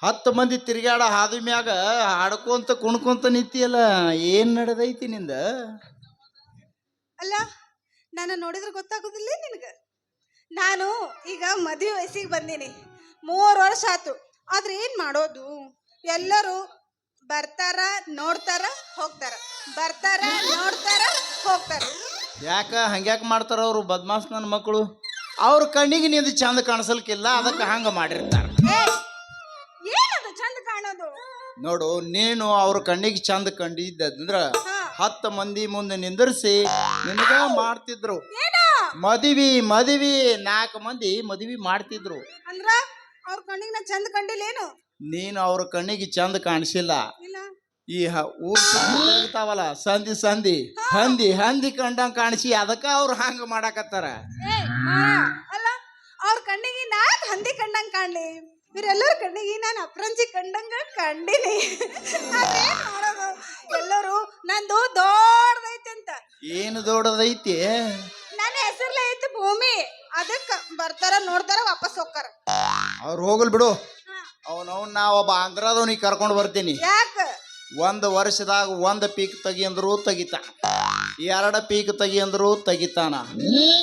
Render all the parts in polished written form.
10 ಮಂದಿ ತಿರ್ಗ್ಯಾಡ ಹಾದಿ ಮ್ಯಾಗ ಹಾಡ್ಕೊಂತ ಕುಣ್ಕೊಂತ ನಿಂತಿಯಲ್ಲ, ಏನ್ ನಡೆದೈತಿ ನಿಂದ? ಅಲ್ಲ, ನಾನು ನೋಡಿದ್ರೆ ಗೊತ್ತಾಗೋದಿಲ್ಲ ನಿನಗ. ನಾನು ಈಗ ಮದುವೆ ವಯಸ್ಸಿಗೆ ಬಂದೀನಿ, 3 ವರ್ಷ ಆತು. ಆದ್ರೆ ಏನ್ ಮಾಡೋದು, ಎಲ್ಲರೂ ಬರ್ತಾರ ನೋಡ್ತಾರ ಹೋಗ್ತಾರ, ಬರ್ತಾರ ನೋಡ್ತಾರ ಹೋಗ್ತಾರ. ಯಾಕ ಹಂಗ್ಯಾಕ ಮಾಡ್ತಾರ ಅವರು ಬದ್ಮಾಸ್ ನನ್ನ ಮಕ್ಕಳು? ಅವ್ರ ಕಣ್ಣಿಗೆ ನಿಂದು ಚಂದ ಕಾಣಿಸಲ್ಕಿಲ್ಲ, ಅದಕ್ಕೆ ಹಂಗ ಮಾಡಿರ್ತಾರ. ಏನದು ಚಂದ ಕಾಣೋದು? ನೋಡು, ನೀನು ಅವ್ರ ಕಣ್ಣಿಗೆ ಚಂದ ಕಂಡಿದ್ದಂದ್ರ 10 ಮಂದಿ ಮುಂದೆ ನಿಂದಿರ್ಸಿ ನಿನಗ ಮಾಡ್ತಿದ್ರು ಮದುವೆ. 4 ಮಂದಿ ಮದುವೆ ಮಾಡ್ತಿದ್ರು ಅಂದ್ರ ಅವ್ರ ಕಣ್ಣಿಗೆ ನಾ ಚಂದ ಕಂಡಿಲ್ಲೇನು? ನೀನು ಅವ್ರ ಕಣ್ಣಿಗೆ ಚಂದ ಕಾಣಿಸಿಲ್ಲ. ಈ ಊರ್ ತಿರುಗ್ತಾವಲ್ಲ ಸಂಧಿ ಹಂದಿ ಕಂಡಂಗ ಕಾಣಿಸಿ, ಅದಕ್ಕ ಅವ್ರು ಹಂಗ ಮಾಡಾಕತ್ತಾರ. ಅಲ್ಲ, ಅವ್ರ ಕಣ್ಣಿಗೆ ನಾನ್ ಹಂದಿ ಕಂಡಂಗ ಕಾಣ್ಲಿ, ಇವರೆಲ್ಲರ ಕಣ್ಣಿಗೆ ನಾನು ಅಪ್ರಂಜಿ ಕಂಡಂಗ ಕಂಡಿನಿ. ಅದೇನ್ ಮಾಡೋದು, ಎಲ್ಲರೂ ನಂದು ದೊಡ್ಡದೈತಿ ಅಂತ. ಏನು ದೊಡ್ಡದೈತಿ? ನನ್ನ ಹೆಸರ್ಲೆ ಐತಿ ಭೂಮಿ, ಅದಕ್ಕ ಬರ್ತಾರ ನೋಡ್ತಾರ ವಾಪಸ್ ಹೋಗ್ತಾರ. ಅವ್ರು ಹೋಗಲ್ ಬಿಡು. ನಾ ಒಬ್ಬ ಆಂಧ್ರದವನಿಗೆ ಕರ್ಕೊಂಡು ಬರ್ತೀನಿ. ಯಾಕ? 1 ವರ್ಷದಾಗ 1 ಪೀಕ್ ತೆಗಿಯಂದ್ರು ತೆಗಿತಾನ, 2 ಪೀಕ್ ತೆಗಿಯಂದ್ರು ತೆಗಿತಾನ,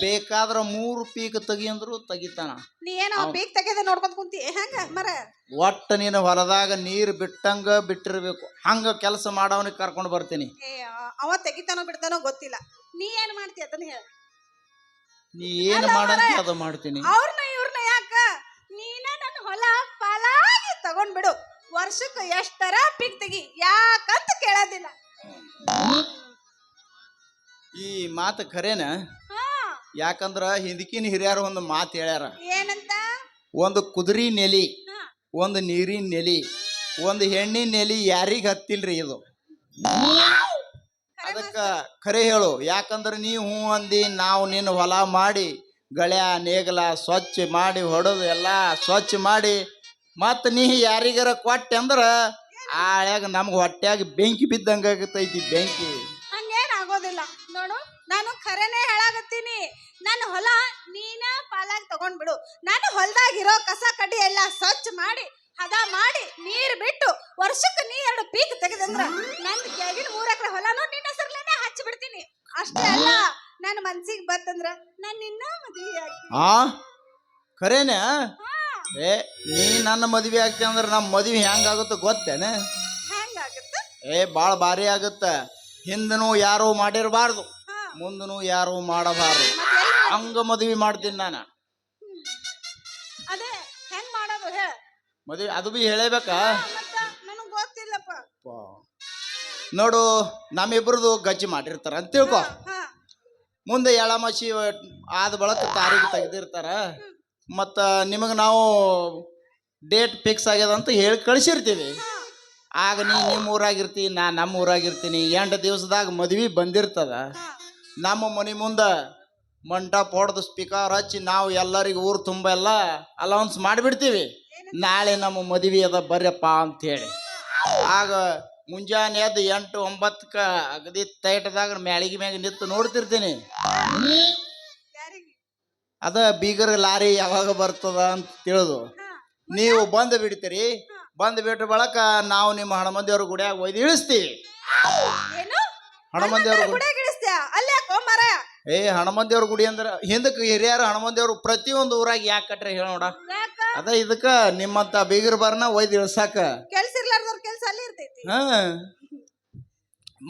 ಬೇಕಾದ್ರ 3 ಪೀಕ್ ತೆಗಿಯಂದ್ರು ತೆಗಿತಾನ. ನೀ ಏನೋ ಪೀಕ್ ತೆಗೆದ ನೋಡ್ಕೊಂತ ಕುಂತಿ ಹೆಂಗ ಮರ? ಒಟ್ಟು ನೀನು ಹೊಲದಾಗ ನೀರು ಬಿಟ್ಟಂಗ ಬಿಟ್ಟಿರ್ಬೇಕು, ಹಂಗ ಕೆಲಸ ಮಾಡವನಿಗೆ ಕರ್ಕೊಂಡು ಬರ್ತೀನಿ. ಅವ ತೆಗಿತಾನೋ ಬಿಡ್ತಾನೋ ಗೊತ್ತಿಲ್ಲ, ನೀ ಏನ್ ಮಾಡ್ತಿ ಅದನ್ನ ಹೇಳ. ನೀ ಏನ್ ಮಾಡಂತ ಅದು ಮಾಡ್ತೀನಿ. ಅವ್ರನ್ನ ಇವ್ರನ್ನ ಯಾಕ, ನೀನ ನನ್ನ ಹೊಲ ಪಾಲಾಗಿ ತಗೊಂಡ್ ಬಿಡು, ವರ್ಷಕ್ಕೆ ಎಷ್ಟರ ಪೀಕ್ ತೆಗಿ, ಯಾಕಂತ ಕೇಳೋದಿಲ್ಲ. ಈ ಮಾತು ಖರೇನ? ಯಾಕಂದ್ರ ಹಿಂದಕಿನ ಹಿರಿಯರು ಒಂದು ಮಾತು ಹೇಳ್ಯಾರ. ಏನಂತ? ಒಂದು ಕುದುರಿ ನೆಲಿ, ಒಂದು ನೀರಿನ ನೆಲಿ, ಒಂದು ಹೆಣ್ಣಿನ ನೆಲಿ ಯಾರಿಗ ಹತ್ತಿಲ್ರಿ ಇದು. ಅದಕ್ಕ ಖರೆ ಹೇಳು. ಯಾಕಂದ್ರ ನೀ ಹೂ ಅಂದಿ, ನಾವು ನಿನ್ನ ಹೊಲ ಮಾಡಿ ಗಳ್ಯಾ ನೇಗಲ ಸ್ವಚ್ಛ ಮಾಡಿ ಹೊಡೆದು ಎಲ್ಲ ಸ್ವಚ್ಛ ಮಾಡಿ ಮತ್ತ ನೀ ಯಾರಿಗಾರ ಕೊಟ್ಟೆ ಅಂದ್ರ ಆಳ್ಯಾಗ ನಮ್ಗೆ ಹೊಟ್ಯಾಗ ಬೆಂಕಿ ಬಿದ್ದಂಗ ಆಗತೈತಿ. ಬೆಂಕಿ ಹಂಗೇನ್ ಆಗೋದಿಲ್ಲ ನೋಡು, ನಾನು ಖರೇನೆ ಹೇಳಾಗತ್ತೀನಿ. ನನ್ನ ಹೊಲ ನೀನ ಪಾಲಾಗಿ ತಗೊಂಡ್ ಬಿಡು, ನಾನು ಹೊಲದಾಗಿರೋ ಕಸ ಕಡ್ಡಿ ಎಲ್ಲ ಸ್ವಚ್ಛ ಮಾಡಿ ಹದ ಮಾಡಿ ನೀರ್ ಬಿಟ್ಟು ವರ್ಷಕ್ಕೆ ನೀ 2 ಪೀಕ್ ತೆಗೆದಂದ್ರ ನಂದು ಕೆಳಗಿನ 3 ಎಕರೆ ಹೊಲನೂ ನಿನ್ನ ಹೆಸರ್ಲೇನೆ ಹಚ್ಚಿ ಬಿಡ್ತೀನಿ. ಅಷ್ಟೇ ಅಲ್ಲ, ನನ್ನ ಮನ್ಸಿಗೆ ಬತ್ತಂದ್ರ ನಾನು ನಿನ್ನ ಮದುವೆ ಆಗಿ. ಖರೇನ? ನೀ ನನ್ನ ಮದ್ವೆ ಆಗ್ತಿ ಅಂದ್ರ ನಮ್ಮ ಮದ್ವೆ ಹೆಂಗಾಗುತ್ತ ಗೊತ್ತೇನ? ಭಾಳ ಭಾರಿ ಆಗುತ್ತ. ಹಿಂದನೂ ಯಾರು ಮಾಡಿರಬಾರ್ದು, ಮುಂದನೂ ಯಾರು ಮಾಡಬಾರ್ದು, ಹಂಗ ಮದ್ವೆ ಮಾಡ್ತೀನಿ ನಾನು. ಅದೇ ಹೆಂಗ್ ಮಾಡೋದು ಹೇಳ ಮದ್ವೆ? ಅದು ಬಿ ಹೇಳಬೇಕಾ? ನನಗೆ ಗೊತ್ತಿಲ್ಲಪ್ಪ. ನೋಡು, ನಮ್ಮಿಬ್ರದು ಗಜ್ಜಿ ಮಾಡಿರ್ತಾರ ಅಂತ ತಿಳ್ಕೊ. ಮುಂದೆ ಎಳಮಸಿ ಆದ ಬಳಕ ತಾರೀಖು ತೆಗೆದಿರ್ತಾರ. ಮತ್ತು ನಿಮಗೆ ನಾವು ಡೇಟ್ ಫಿಕ್ಸ್ ಆಗ್ಯದ ಅಂತ ಹೇಳಿ ಕಳಿಸಿರ್ತೀವಿ. ಆಗ ನೀ ನಿಮ್ಮ ಊರಾಗಿರ್ತೀನಿ, ನಾ ನಮ್ಮ ಊರಾಗಿರ್ತೀನಿ. 8 ದಿವಸದಾಗ ಮದ್ವೆ ಬಂದಿರ್ತದ. ನಮ್ಮ ಮನೆ ಮುಂದೆ ಮಂಟಪ ಹೊಡೆದು ಸ್ಪೀಕರ್ ಹಚ್ಚಿ ನಾವು ಎಲ್ಲರಿಗೂ ಊರು ತುಂಬ ಎಲ್ಲ ಅಲೌನ್ಸ್ ಮಾಡಿಬಿಡ್ತೀವಿ, ನಾಳೆ ನಮ್ಮ ಮದುವೆ ಅದ ಬರ್ಯಪ್ಪ ಅಂಥೇಳಿ. ಆಗ ಮುಂಜಾನೆ ಎದ್ದು 8-9ಕ್ಕೆ ಅಗದಿ ತೈಟದಾಗ ಮ್ಯಾಳಿಗೆ ಮ್ಯಾಗ ನಿಂತು ನೋಡ್ತಿರ್ತೀನಿ. ಅದ ಬೀಗರ ಲಾರಿ ಯಾವಾಗ ಬರ್ತದ ಅಂತ ತಿಳಿದು ನೀವು ಬಂದು ಬಿಡ್ತೀರಿ. ಬಂದು ಬಿಟ್ಟ ಬಳಕ ನಾವು ನಿಮ್ಮ ಹಣಮಂದಿಯವ್ರ ಗುಡಿಯಾಗ ಒಯ್ದು ಇಳಿಸ್ತೀವಿ. ಹಣಮಂದಿಯವ್ರ ಗುಡಿ ಹಣಮಂದಿಯವ್ರ ಗುಡಿ ಅಂದ್ರೆ ಹಿಂದಕ್ಕೆ ಹಿರಿಯರು ಹಣಮಂದಿಯವ್ರು ಪ್ರತಿಯೊಂದು ಊರಾಗ ಯಾಕೆ ಕಟ್ರೆ ಹೇಳ ನೋಡ. ಅದ ಇದಕ್ಕ ನಿಮ್ಮಂತ ಬೀಗರ ಬರ್ನ ಒಯ್ದು ಇಳ್ಸಾಕ. ಕೆಲ್ಸ ಇರ್ಲಾರ್ದವ್ರ ಕೆಲ್ಸ ಅಲ್ಲಿ ಇರ್ತೈತಿ.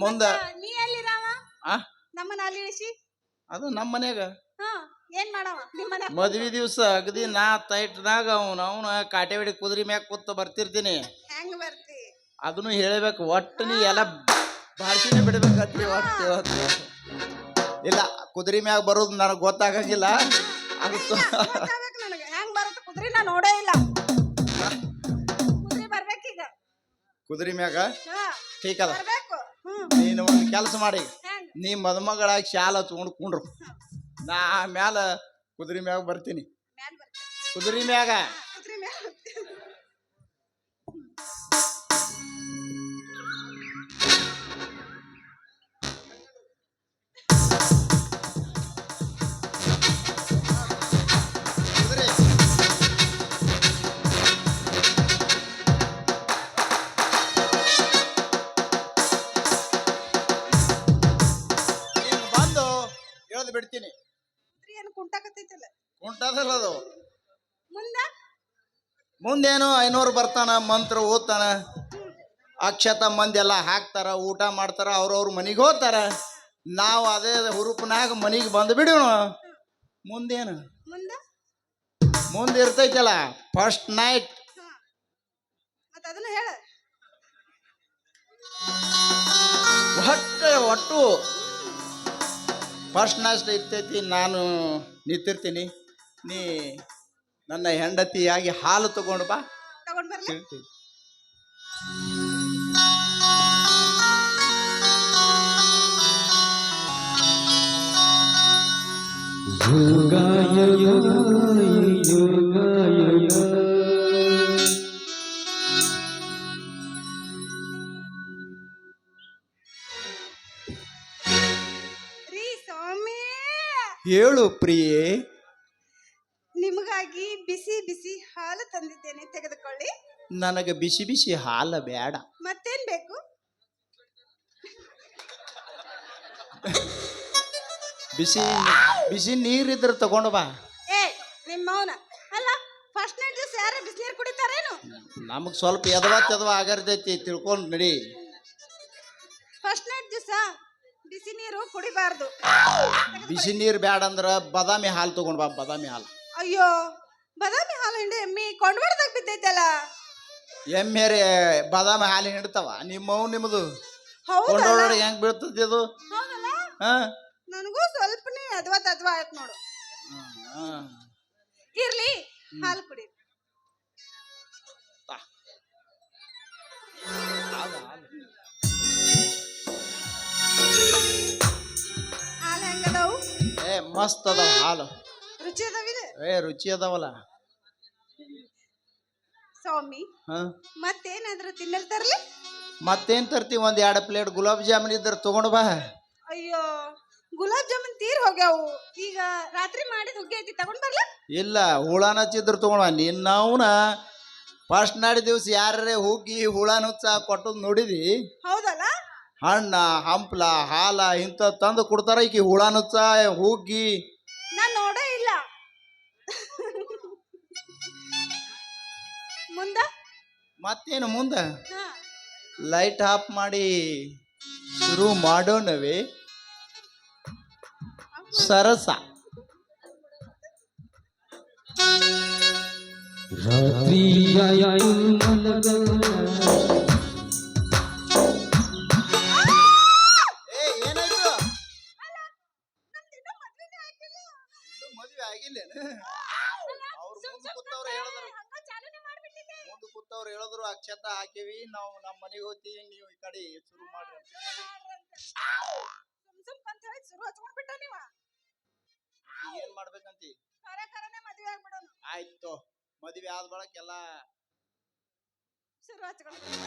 ಮುಂದ ನೀ ಎಲ್ಲಿರಾವ? ನಮ್ಮನ್ನ ಅಲ್ಲಿ ಇಳಿಸಿ ಅದು ನಮ್ಮ ಮನ್ಯಾಗ ಏನ್ ಮಾಡವ? ಮದ್ವಿ ದಿವ್ಸ ಅಗದಿ ನಾ ತೈಟ್ನಾಗ ಅವನ ಕಾಟೆವಾಡಿ ಕುದುರೆ ಮ್ಯಾಗ ಕೂತ ಬರ್ತಿರ್ತೀನಿ. ಹೆಂಗ್ ಬರ್ತಿ ಅದನ್ನು ಹೇಳಬೇಕು. ಒಟ್ಟು ನೀ ಎಲ್ಲ ಭಾಷೆನೇ ಬಿಡ್ಬೇಕತ್ತಿ. ಒಟ್ಟು ಇಲ್ಲ, ಕುದುರೆ ಮ್ಯಾಗ ಬರೋದು ನನಗೆ ಗೊತ್ತಾಗಂಗಿಲ್ಲ. ಅದಕ್ಕೆ ನನಗೆ ಹೆಂಗ್ ಬರುತ್ತೆ ಕುದುರೆ ನಾ ನೋಡೇ ಇಲ್ಲ. ಕುದುರೆ ಬರ್ಬೇಕೀಗ ಕುದುರೆ ಮ್ಯಾಗ. ಠೀಕ್ ಅದ. ನೀನು ಒಂದು ಕೆಲಸ ಮಾಡಿ, ನೀ ಮದುಮಗಳಾಗಿ ಶಾಲ ಹಚ್ಕೊಂಡು ಕುಂಡ್ರು, ನಾ ಮ್ಯಾಲ ಕುದುರೆ ಮ್ಯಾಗ ಬರ್ತೀನಿ. ಕುದುರೆ ಮ್ಯಾಗ ಮುಟ್ಟೋದಿಲ್ಲ ಅದು. ಮುಂದ ಮುಂದೇನು 500 ಬರ್ತಾನ, ಮಂತ್ರ ಓದ್ತಾನ, ಅಕ್ಷತ ಮಂದಿ ಎಲ್ಲ ಹಾಕ್ತಾರ, ಊಟ ಮಾಡ್ತಾರ, ಅವ್ರವ್ರ ಮನೆಗೆ ಹೋಗ್ತಾರ. ನಾವು ಅದೇ ಹುರುಪಿನಾಗ ಮನೆಗೆ ಬಂದು ಬಿಡೋಣ. ಮುಂದೇನು ಮುಂದ ಮುಂದೆ ಇರ್ತೈತಲ್ಲ ಫಸ್ಟ್ ನೈಟ್. ಮತ್ತ ಅದನ್ನ ಹೇಳ. ಒಟ್ಟು ಫಸ್ಟ್ ನೈಟ್ ಇರ್ತೈತಿ. ನಾನು ನಿಂತಿರ್ತೀನಿ, ನೀ ನನ್ನ ಹೆಂಡತಿಯಾಗಿ ಹಾಲು ತಗೊಂಡು ಬಾ. ತಗೊಂಡ್ ಬರ್ಲ. ಹೇಳ್ತೀನಿ. ರೀ ಸ್ವಾಮಿ, ಹೇಳು ಪ್ರಿಯೆ. ನಿಮಗಾಗಿ ಬಿಸಿ ಬಿಸಿ ಹಾಲು ತಂದಿದ್ದೇನೆ, ತೆಗೆದುಕೊಳ್ಳಿ. ನನಗೆ ಬಿಸಿ ಬಿಸಿ ಹಾಲು ಬೇಡ. ಮತ್ತೇನ್ ಬೇಕು? ಬಿಸಿ ಬಿಸಿ ನೀರಿದ್ರೆ ತಗೊಂಡು ಬಾ. ಏ ನಿಮ್ಮವನ ಅಲ್ಲ, ಫಸ್ಟ್ ನೈಟ್ ದಿವಸ ಯಾರ ಬಿಸಿನೀರು ಕುಡಿತಾರೇನು? ನಮಗೆ ಸ್ವಲ್ಪ ಎದವ ಆಗರ್ತೈತಿ, ತಿಳ್ಕೊಂಡು ನಡಿ. ಫಸ್ಟ್ ನೈಟ್ ದಿವಸ ಬಿಸಿ ನೀರು ಕುಡಿಬಾರ್ದು. ಬಿಸಿ ನೀರು ಬೇಡ ಅಂದ್ರೆ ಬಾದಾಮಿ ಹಾಲು ತಗೊಂಡು ಬಾ. ಬಾದಾಮಿ ಹಾಲು. ಅಯ್ಯೋ, ಬಾದಾಮಿ ಹಾಲು ಹಿಂಡಿ ಎಮ್ಮಿ ಕೊಂಡ್ಬಡ್ದಾಗ ಬಿದ್ದೈತಲ್ಲ. ಎಮ್ಮೆರೆ ಬಾದಾಮಿ ಹಾಲು ಹಿಡ್ತಾವ ನಿಮ್ಮವು ನಿಮ್ಮದು ಹೌದಲ್ಲ? ಕೊಂಡೋಡಿ ಹೆಂಗ್ ಬೀಳ್ತತಿ ಅದು? ಹೌದಲ್ಲ? ಹಾ ನನಗೂ ಸ್ವಲ್ಪನೇ ಅದ್ವಾ ಆಯ್ತು ನೋಡು. ಇರ್ಲಿ, ಹಾಲು ಕುಡಿ. ಹಾಲು ಹೆಂಗದಾವು? ಏ ಮಸ್ತ್ ಅದಾವ ಹಾಲು. ರುಚಿ ಅದಾವಿದೆ? ರುಚಿ ಅದಾವಲ್ಲ. ಸ್ವಾಮಿ, ಹಾ ಮತ್ತೇನಾದ್ರೂ ತಿನ್ನಲ್ ತರ್ಲಿ? ಮತ್ತೇನ್ ತರ್ತಿ? 1-2 ಪ್ಲೇಟ್ ಗುಲಾಬ್ ಜಾಮೂನ್ ಇದ್ರೆ ತಗೊಂಡು ಬಾ. ಅಯ್ಯೋ, ಗುಲಾಬ್ ಜಾಮೂನ್ ತೀರ್ ಹೋಗ್ಯಾವು. ಈಗ ರಾತ್ರಿ ಮಾಡಿದ ಹುಗ್ಗಿ ಐತಿ, ತಗೊಂಡ್ ಬರ್ಲ? ಇಲ್ಲ, ಹುಳಾನ ಹಚ್ಚಿದ್ರು ತಗೊಂಡ. ನಿನ್ನವನ ಫಸ್ಟ್ ನಾಡಿ ದಿವ್ಸ ಯಾರೇ ಹೋಗಿ ಹುಳಾನ ಹುಚ್ಚ ಕೊಟ್ಟದ್ ನೋಡಿದಿ? ಹೌದಲ್ಲ? ಹಣ್ಣ ಹಂಪ್ಲ ಹಾಲ ಇಂಥ ತಂದು ಕೊಡ್ತಾರ. ಈಕಿ ಹುಳಾನ ಹುಚ್ಚ ಹೋಗಿ ನಾನ್ ನೋಡೇ ಇಲ್ಲ. ಮುಂದ ಮತ್ತೇನು ಮುಂದೆ ಹಾ, ಲೈಟ್ ಆಫ್ ಮಾಡಿ ಶುರು ಮಾಡೋಣವೇ ಸರಸ. ಏನಾಯ್ತು? ನಮ್ದಿನ್ನೂ ಮದ್ವೆನೇ ಆಗಿಲ್ಲ. ಮದುವೆ ಆಗಿಲ್ಲೇನು? ಅವ್ರು ಮುಂದೆ ಕೂತವ್ರು ಹೇಳಿದ್ರು, ಹಂಗ ಚಾಲೂನೇ ಮಾಡ್ಬಿಟ್ಟಿದ್ದೆ. ಮುಂದೆ ಕೂತವ್ರು ಹೇಳಿದ್ರು ಅಕ್ಷತ ಹಾಕಿವಿ, ನಾವು ನಮ್ಮ ಮನೆಗೆ ಹೋಗ್ತೀವಿ, ನೀವು ಈ ಕಡೆ ಶುರು ಮಾಡ್ರಿ ಅಂತ. ಸುಮ್ ಅಂತ ಹೇಳಿ ಶುರು ಹಚ್ಕೊಂಡ್ ಬಿಟ್ಟ ನೀವ. ಏನ್ ಮಾಡ್ಬೇಕಂತಿ? ಕರೆನೆ ಮದ್ವೆ ಆಗ್ಬಿಡೋನು. ಆಯ್ತು, ಮದುವೆ ಆದ ಬಳಕ ಎಲ್ಲ ಶುರು ಹಚ್ಕೊಂಡ್ ಬಂದರ